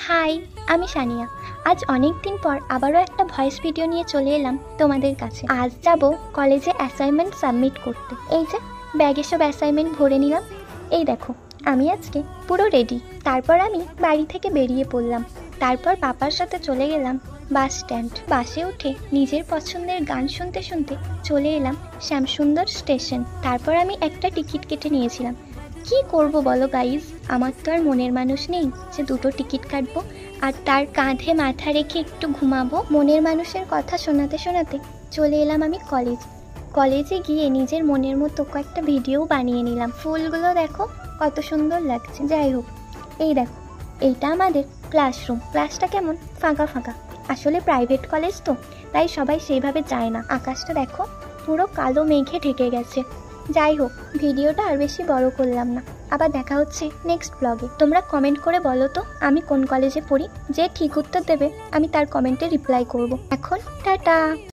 High, আমি সানিয়া। আজ অনেক দিন পর আবারও একটা ভয়েস ভিডিও নিয়ে চলে এলাম তোমাদের কাছে। আজ যাব কলেজে অ্যাসাইনমেন্ট সাবমিট করতে। এই যে ব্যাগে সব অ্যাসাইনমেন্ট ভরে নিলাম। এই দেখো, আমি আজকে পুরো রেডি। তারপর আমি বাড়ি থেকে বেরিয়ে পড়লাম। তারপর পাপার সাথে চলে গেলাম বাস স্ট্যান্ড। বাসে উঠে নিজের পছন্দের গান শুনতে শুনতে চলে এলাম শ্যামসুন্দর স্টেশন। তারপর আমি একটা টিকিট কেটে নিয়েছিলাম। কি করব বলো গাইজ, আমার তো আর মনের মানুষ নেই যে দুটো টিকিট কাটবো আর তার কাঁধে মাথা রেখে একটু ঘুমাবো। মনের মানুষের কথা শোনাতে শোনাতে চলে এলাম আমি কলেজে গিয়ে নিজের মনের মতো কয়েকটা ভিডিও বানিয়ে নিলাম। ফুলগুলো দেখো কত সুন্দর লাগছে। যাই হোক, এই দেখো, এইটা আমাদের ক্লাসরুম। ক্লাসটা কেমন ফাঁকা ফাঁকা, আসলে প্রাইভেট কলেজ তো, তাই সবাই সেইভাবে যায় না। আকাশটা দেখো পুরো কালো মেঘে ঢেকে গেছে। যাই হোক, ভিডিওটা আর বেশি বড় করলাম না। আবার দেখা হচ্ছে নেক্সট ব্লগে। তোমরা কমেন্ট করে বলো তো আমি কোন কলেজে পড়ি। যে ঠিক উত্তর দেবে আমি তার কমেন্টে রিপ্লাই করব। এখন টাটা।